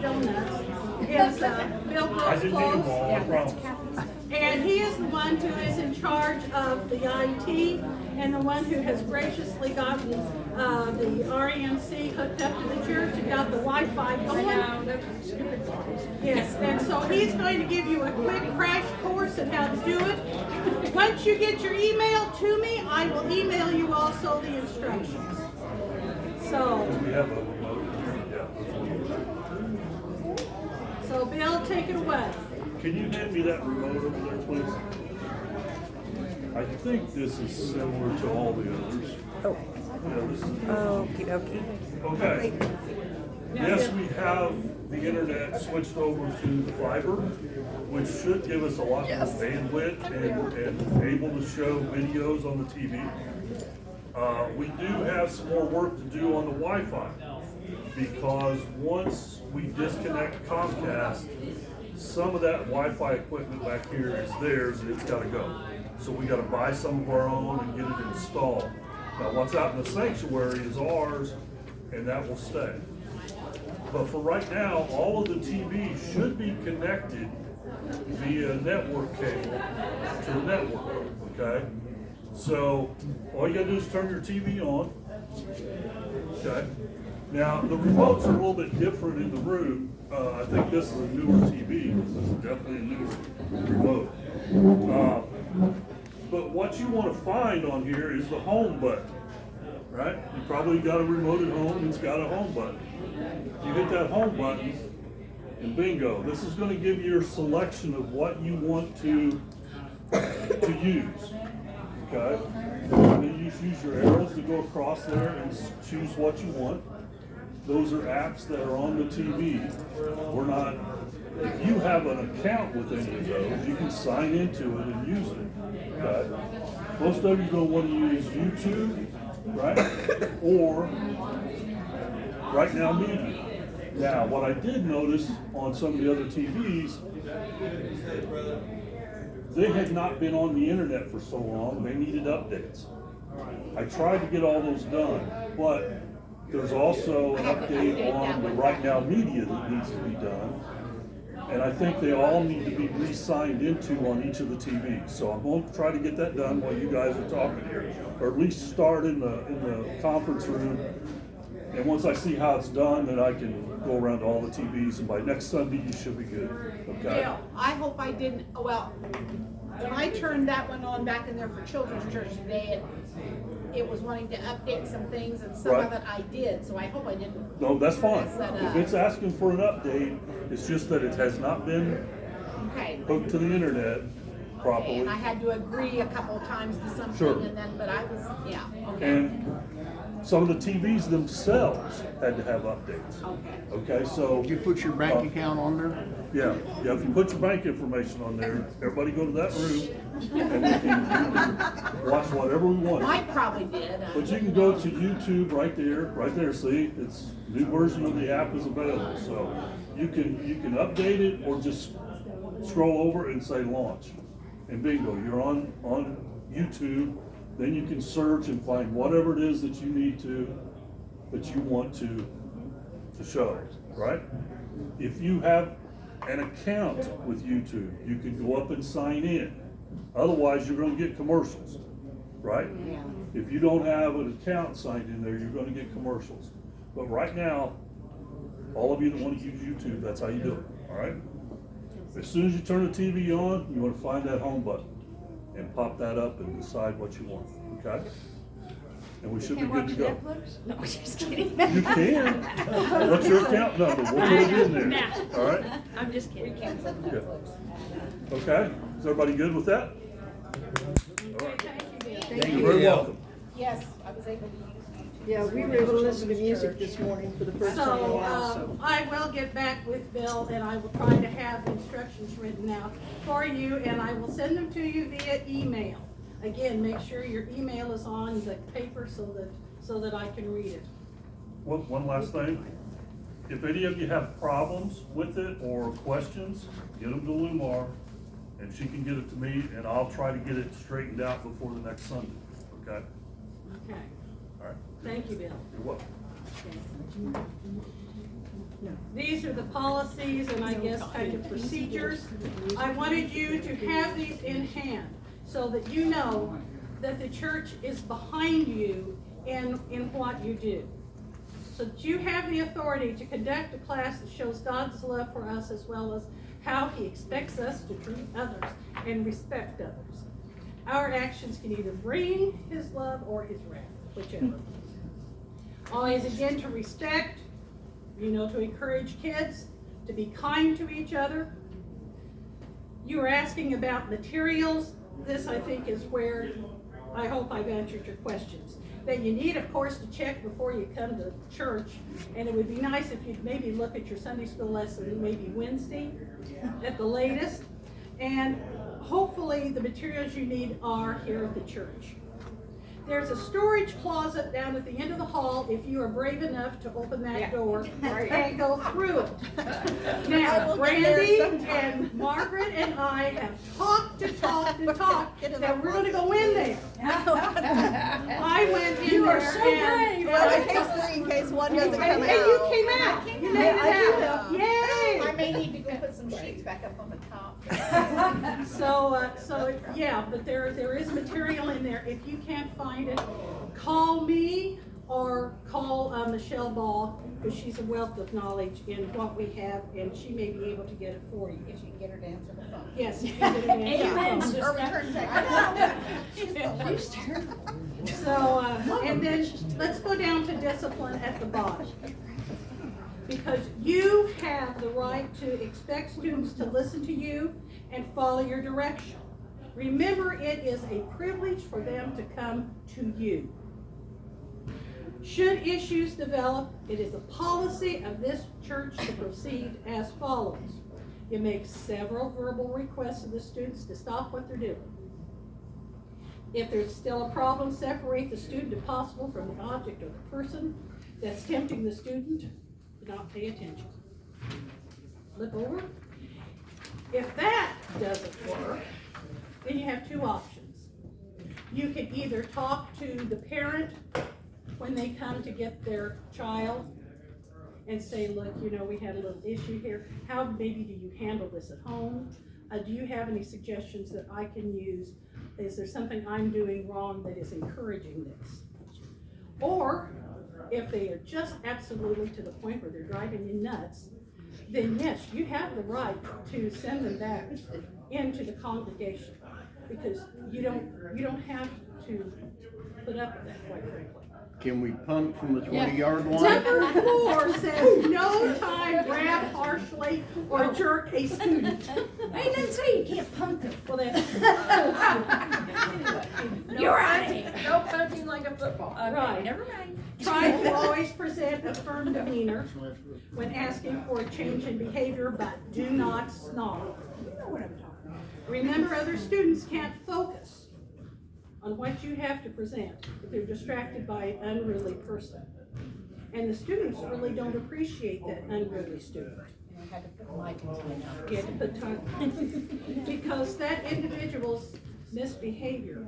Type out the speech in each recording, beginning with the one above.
donuts is Bill I didn't eat them Grossclose. all, I promise. And he is the one who is in charge of the IT and the one who has graciously gotten the RNC hooked up to the church and got the Wi-Fi going. Yes, and so he's going to give you a quick crash course on how to do it. Once you get your email to me, I will email you also the instructions. So, We have a remote, so Bill, take it away. Can you hand me that remote over there, please? I think this is similar to all the others. Oh, Yeah, this is. okie dokie. Okay. Yes, we have the internet switched over to the fiber, which should give us a lot more bandwidth and able to show videos on the TV. We do have some more work to do on the Wi-Fi because once we disconnect Comcast, some of that Wi-Fi equipment back here is theirs and it's got to go. So we got to buy some of our own and get it installed. Now what's out in the sanctuary is ours and that will stay. But for right now, all of the TVs should be connected via network cable to the network, okay? So all you gotta do is turn your TV on, okay? Now, the remotes are a little bit different in the room. I think this is a newer TV. This is definitely a newer remote. But what you want to find on here is the home button, right? You probably got a remote at home, it's got a home button. You hit that home button, and bingo, this is going to give you your selection of what you want to use, okay? And then you use your arrows to go across there and choose what you want. Those are apps that are on the TV. We're not, if you have an account with any of those, you can sign into it and use it, okay? Most of you are going to want to use YouTube, right? Or Right Now Media. Now, what I did notice on some of the other TVs, they had not been on the internet for so long, they needed updates. I tried to get all those done, but there's also an update on the Right Now Media that needs to be done. And I think they all need to be re-signed into on each of the TVs. So I'm going to try to get that done while you guys are talking here, or at least start in the conference room. And once I see how it's done, then I can go around to all the TVs, and by next Sunday, you should be good, okay? Yeah, I hope I didn't, well, when I turned that one on back in there for Children's Church today, it was wanting to update some things, and some of Right. it I did, so I hope I didn't. No, that's fine. mess that If up. it's asking for an update, it's just that it has not been Okay. hooked to the internet properly. And I had to agree a couple of times to something, Sure. and then, but I was, yeah, okay. And some of the TVs themselves had to have updates. Okay, so, Did you put your bank account on there? yeah, if you put your bank information on there, everybody go to that room, and we can watch whatever we want. Mike probably did. But you can go to YouTube right there, see, it's, new version of the app is available, so you can update it or just scroll over and say launch. And bingo, you're on YouTube, then you can search and find whatever it is that you want to show, right? If you have an account with YouTube, you can go up and sign in. Otherwise, you're gonna get commercials, right? Yeah. If you don't have an account signed in there, you're gonna get commercials. But right now, all of you that wanna use YouTube, that's how you do it, all right? As soon as you turn the TV on, you wanna find that home button and pop that up and decide what you want, okay? And we should be good to go. No, just kidding. You can. What's your account number? We'll put it in there, all right? I'm just kidding. Yeah. Okay, is everybody good with that? All right. Thank You're very welcome. Yes, I was able to use YouTube. Yeah, we were able to listen to music this morning for the first time in a So, while, so. I will get back with Bill and I will try to have instructions written out for you and I will send them to you via email. Again, make sure your email is on the paper so that I can read it. One last thing. If any of you have problems with it or questions, get them to Lumarr and she can get it to me and I'll try to get it straightened out before the next Sunday, okay? Okay, All right, thank you, Bill. you're welcome. Okay. These are the policies and I guess kind of procedures. I wanted you to have these in hand so that you know that the church is behind you in what you do. So that you have the authority to conduct a class that shows God's love for us as well as how He expects us to treat others and respect others. Our actions can either bring His love or His wrath, whichever. Always again to respect, to encourage kids, to be kind to each other. You were asking about materials. This, I think, is where I hope I've answered your questions. That you need, of course, to check before you come to church. And it would be nice if you'd maybe look at your Sunday school lesson maybe Wednesday at the latest. And hopefully the materials you need are here at the church. There's a storage closet down at the end of the hall if you are brave enough to open that door and go through it. Now, Brandy and Margaret and I have talked that we're going to go in there. I went in You are there so and, brave. In case one doesn't come out. and you came out. You made it out. Yay! I may need to go put some sheets back up on the top. So yeah, but there is material in there. If you can't find it, call me or call Michelle Ball, because she's a wealth of knowledge in what we have, and she may be able to get it for you. If you can get her to answer the phone. Yes, you can get it in. Amen, So, sister. and then let's go down to discipline at the bottom. Because you have the right to expect students to listen to you and follow your direction. Remember, it is a privilege for them to come to you. Should issues develop, it is a policy of this church to proceed as follows. You make several verbal requests of the students to stop what they're doing. If there's still a problem, separate the student if possible from the object or the person that's tempting the student. Do not pay attention. Flip over. If that doesn't work, then you have two options. You can either talk to the parent when they come to get their child and say, look, we had a little issue here. How maybe do you handle this at home? Do you have any suggestions that I can use? Is there something I'm doing wrong that is encouraging this? Or if they are just absolutely to the point where they're driving you nuts, then yes, you have the right to send them back into the congregation, because you don't have to put up with that, quite frankly. Can we punt from the 20-yard line? Number 4 says no time grab harshly or jerk a student. Hey, didn't say you can't punk them. Well, that's You're right. No punting like a football. right. Never mind. Try to always present a firm demeanor when asking for a change in behavior, but do not snarl. You know what I'm talking about. Remember, other students can't focus on what you have to present if they're distracted by an unruly person. And the students really don't appreciate that unruly student. I had to put my time out. You have to put time, because that individual's misbehavior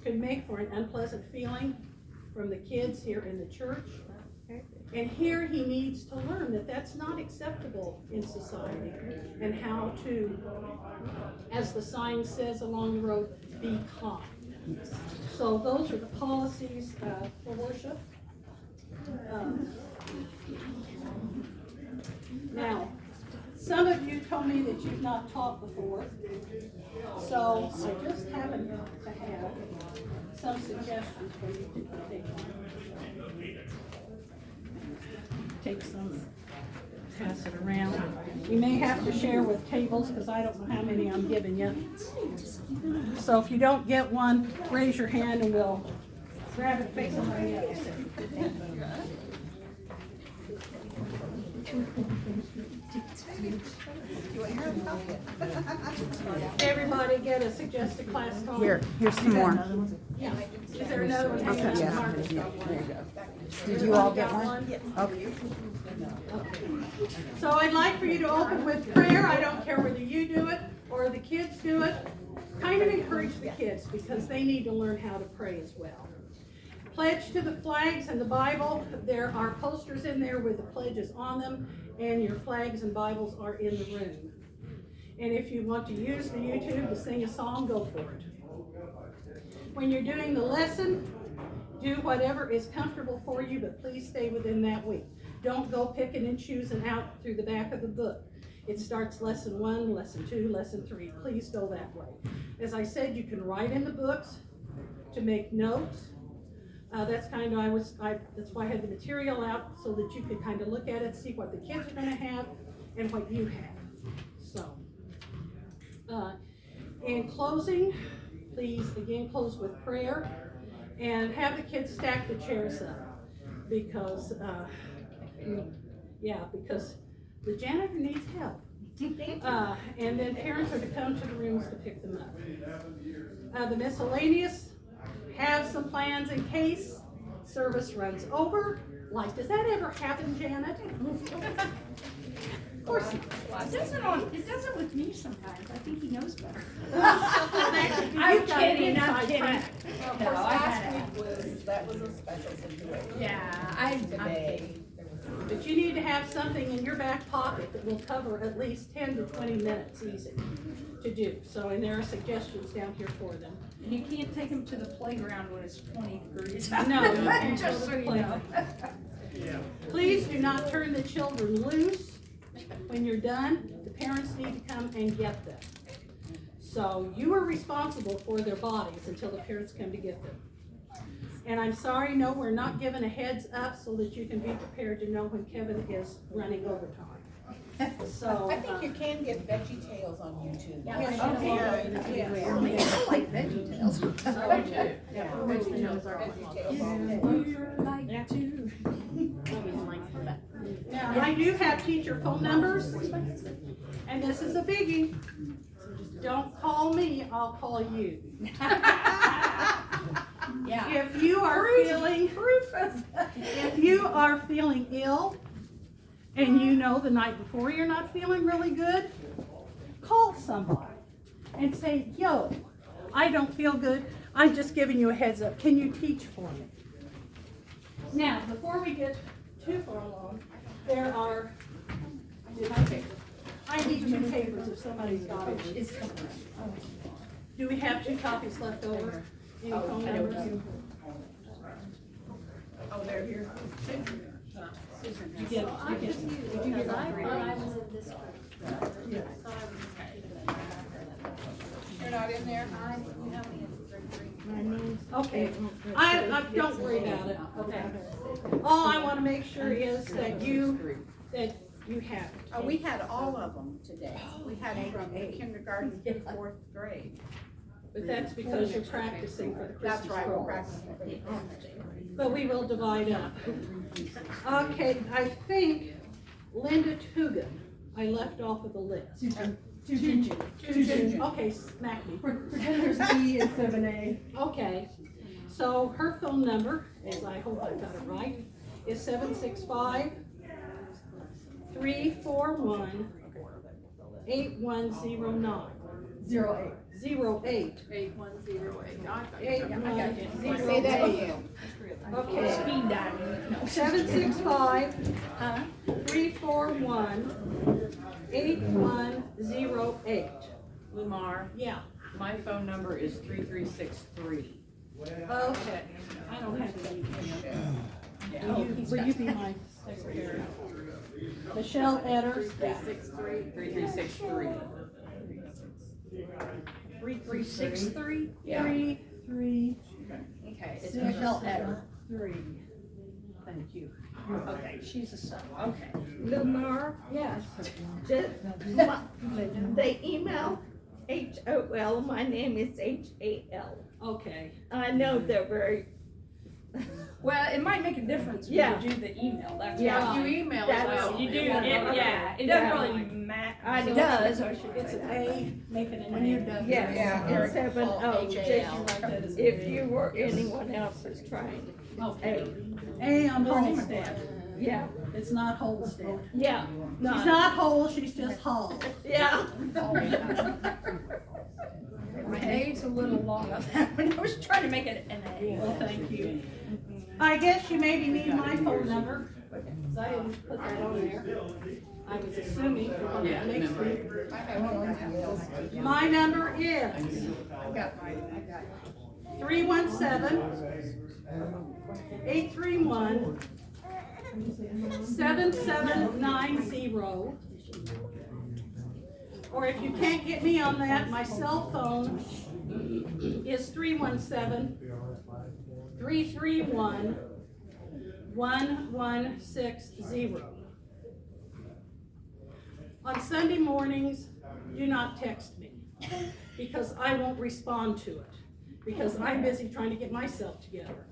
could make for an unpleasant feeling from the kids here in the church. And here he needs to learn that that's not acceptable in society, and how to, as the sign says along the road, be calm. So those are the policies for worship. Now, some of you told me that you've not taught before, so I just happen to have some suggestions for you to take on. Take some, pass it around. You may have to share with tables, because I don't know how many I'm giving you. So if you don't get one, raise your hand and we'll grab it, face somebody else. Everybody get a suggested class call. Here's some more. Yeah. Is there another one? Okay, yeah. Margaret's got one. There you go. Did you all get one? Yes. Okay. So I'd like for you to open with prayer. I don't care whether you do it or the kids do it. Kind of encourage the kids, because they need to learn how to pray as well. Pledge to the flags and the Bible. There are posters in there with the pledges on them, and your flags and Bibles are in the room. And if you want to use the YouTube to sing a song, go for it. When you're doing the lesson, do whatever is comfortable for you, but please stay within that week. Don't go picking and choosing out through the back of the book. It starts lesson 1, lesson 2, lesson 3. Please go that way. As I said, you can write in the books to make notes. That's kind of, that's why I had the material out, so that you could kind of look at it, see what the kids are gonna have and what you have. So, in closing, please again close with prayer and have the kids stack the chairs up because, because the janitor needs help. And then parents are to come to the rooms to pick them up. The miscellaneous, have some plans in case service runs over. Like, does that ever happen, Janet? Of course not. It doesn't with me sometimes. I think he knows better. I'm kidding, I'm kidding. Well, of No, course, I last had week that was a special situation. Yeah, I'm Today, kidding. But you need to have something in your back pocket that will cover at least 10 to 20 minutes easy to do. So, and there are suggestions down here for them. And you can't take him to the playground when it's 20 degrees. No, you can't go Just to so the you know. Please do not turn the children loose. When you're done, the parents need to come and get them. So you are responsible for their bodies until the parents come to get them. And I'm sorry, no, we're not given a heads up so that you can be prepared to know when Kevin is running overtime. So. I think you can get Veggie Tales on YouTube. Yes, you Okay. can. I like Veggie Tales. Yeah. Veggie Tales are Veggie Tales all day. Now, I do have teacher phone numbers, and this is a biggie. Don't call me, I'll call you. Yeah. If you are feeling ill, and you know the night before you're not feeling really good, call somebody and say, yo, I don't feel good, I'm just giving you a heads up, can you teach for me? Now, before we get too far along, there are, I need 2 papers if somebody's got them. Do we have 2 copies left over? Any phone numbers? Oh, they're here. Did you get Because I thought I was in this group. Yeah. I thought I was You're not in there? you have me in 3-3. Okay, I don't worry about it, okay. All I wanna make sure is that you have it. Oh, we had all of them today. We had from kindergarten through 4th grade. But that's because you're practicing for the Christmas That's right, we're roll. practicing for the Christmas day. But we will divide up. Okay, I think Linda Tugin, I left off of the list. Tugin, okay, smack me. Pretend there's B and 7A. Okay, so her phone number, as I hope I got it right, is 765-341-8109. 08. 08. 8108. Say that again. Okay. Speed dial. 765-341-8108. Lumarr, Yeah, my phone number is 3363. okay. I don't have any. Will you be my secretary? Michelle Edders. 3363. 3363? Yeah. 33. Okay, it's Michelle Etter. 3. Thank you. Okay, she's a son. Okay. Lumarr, Yes. they email HOL, my name is HAL. Okay. I know they're very, Well, it might make a difference when Yeah. you do the email, that's Yeah. why. You email That's- us. You do, Yeah. it doesn't really matter. I It know. does, I should It's say an that. A, make it an When A. you're done. yes, Yeah, and Eric 7 O, HAL. just if you or anyone else is trying. Okay. A on Holstead. Yeah, It's not Holstead. yeah, She's not whole, she's just Hull. yeah. My A's a little long on that one, I was trying to make it an A. Well, thank you. I guess you maybe need my phone number, because I didn't put that on there. I was assuming for what Yeah, next remember. week. My number is I got mine, I got it. 317-831-7790. Or if you can't get me on that, my cell phone is 317-331-1160. On Sunday mornings, do not text me, because I won't respond to it, because I'm busy trying to get myself together.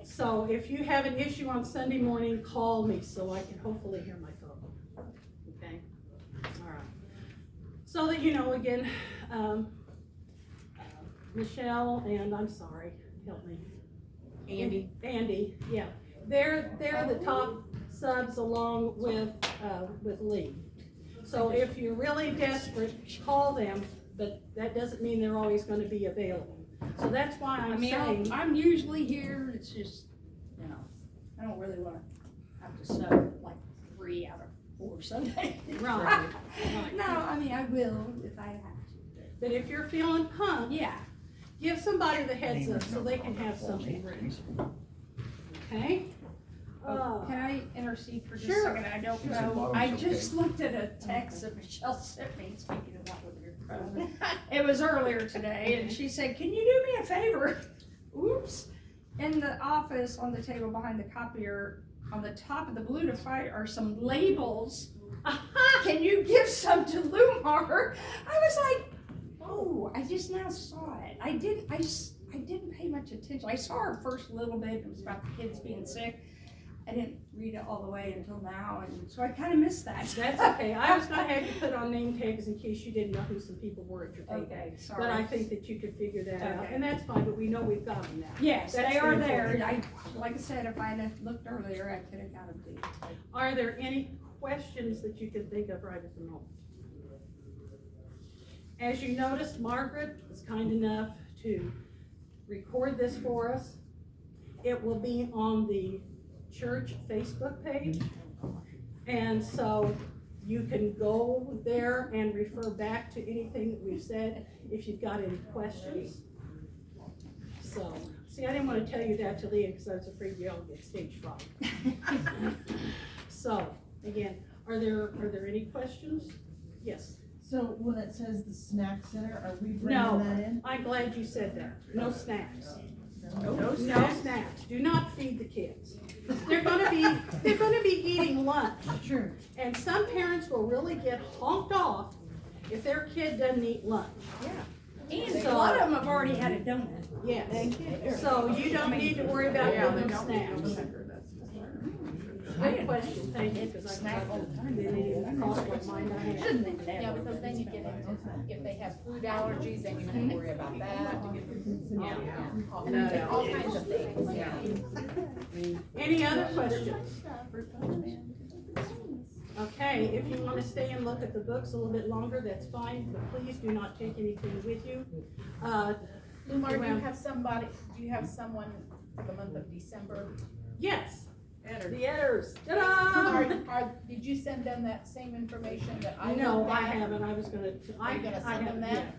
So if you have an issue on Sunday morning, call me so I can hopefully hear my phone. Okay? All right. So that you know, again, Michelle and I'm sorry, help me. Andy, yeah. They're the top subs along with Lee. So if you're really desperate, call them, but that doesn't mean they're always gonna be available. So that's why I I'm mean, saying, I'm usually here, it's just, you know, I don't really wanna have to sub like 3 out of 4 Sundays. right, No, I mean, I will if I have to. but if you're feeling pumped, Yeah, give somebody the heads up so they can have something ready. Okay? can I intercede for just a Sure. second? I don't know, I just looked at a text that Michelle sent me, speaking of that with your phone. It was earlier today, and she said, can you do me a favor? Oops. In the office, on the table behind the copier, on the top of the blue to fight are some labels. Can you give some to Lumarr? I was like, oh, I just now saw it. I didn't pay much attention. I saw her first little bit, it was about the kids being sick. I didn't read it all the way until now, and so I kind of missed that. That's okay, I was gonna have you put on name tags in case you didn't know who some people were at your table. Okay, sorry. But I think that you could figure that out, Okay. and that's fine, but we know we've got them now. Yes, That's they are the there. important. Like I said, if I had looked earlier, I could have got them to you. Are there any questions that you can think of right at the moment? As you noticed, Margaret was kind enough to record this for us. It will be on the church Facebook page. And so you can go there and refer back to anything that we've said if you've got any questions. So, see, I didn't want to tell you that to Leah because I was afraid you all get stage fright. So, again, are there any questions? Yes. So when it says the snack center, are we No. bringing that in? I'm glad you said that. No snacks. No. No snacks. Do not feed the kids. They're gonna be eating lunch. Sure. And some parents will really get honked off if their kid doesn't eat lunch. And So- a lot of them have already had a donut. Yes. So you don't need to worry about giving them snacks. Good question, thank you, because I snack all the time. They didn't even cross my mind. I had. Yeah, because then you get into, if they have food allergies, then you have to worry about that. All kinds of things, yeah. Any other questions? Okay, if you want to stay and look at the books a little bit longer, that's fine, but please do not take anything with you. Lumarr, do you have someone for the month of December? Yes, the Edders, ta-da! Did you send them that same information that I No, looked I at? haven't, I was gonna. Are you gonna send them that?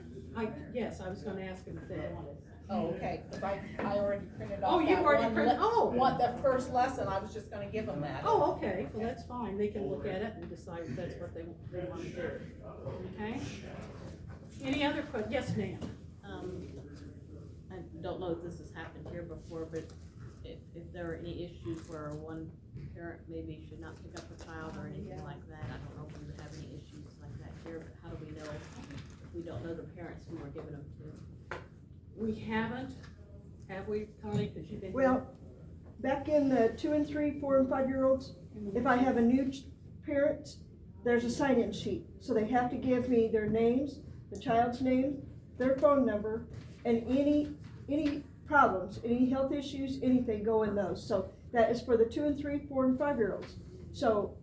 Yes, I was gonna ask them if they wanted. Oh, okay, because I already printed off Oh, you've that already one printed, the first lesson, I was just gonna give them that. Oh, okay, well, that's fine, they can look at it and decide if that's what they want to do, okay? Any other yes, ma'am? I don't know if this has happened here before, but if there are any issues where one parent maybe should not pick up a child or anything like that, I don't know if we would have any issues like that here, but how do we know if we don't know the parents who we're giving them to? We haven't, have we, Connie, because you've been. Well, back in the 2 and 3, 4 and 5-year-olds, if I have a new parent, there's a sign-in sheet. So they have to give me their names, the child's name, their phone number, and any problems, any health issues, anything go in those. So that is for the 2 and 3, 4 and 5-year-olds. So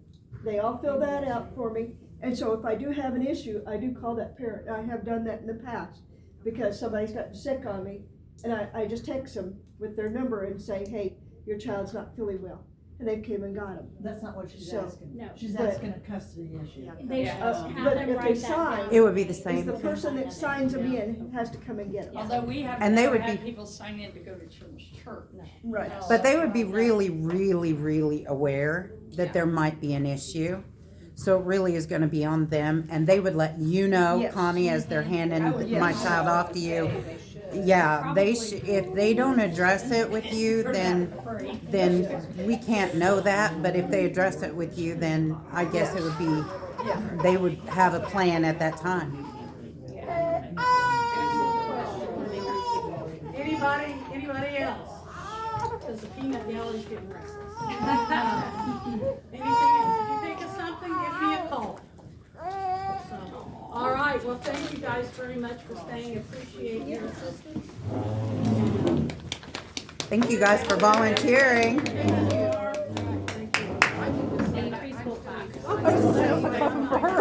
they all fill that out for me. And so if I do have an issue, I do call that parent. I have done that in the past because somebody's gotten sick on me, and I just text them with their number and say, hey, your child's not feeling well, and they came and got them. That's not what she's So- asking. No. She's But- asking a custody issue. They should have But them if they write that sign, down. It would be the It's same. the person that signs them in has to come and get them. Although we have And they never would had be- people sign in to go to children's church. Right. But they would be really, really, really aware that there might be an issue. So it really is gonna be on them, and they would let you know, Yes. Connie, as they're handing my Yes. child off to you. Yeah, they should, if they don't address it with you, then we can't know that, but if they address it with you, then I guess it would be, they would have a plan at that time. Anybody else? Cause the peanut gallery's getting restless. Anything else? If you think of something, give me a call. So, all right, well, thank you guys very much for staying, appreciate your assistance. Thank you guys for volunteering. Thank you. In the preschool class. Oh, that's a clapping for her.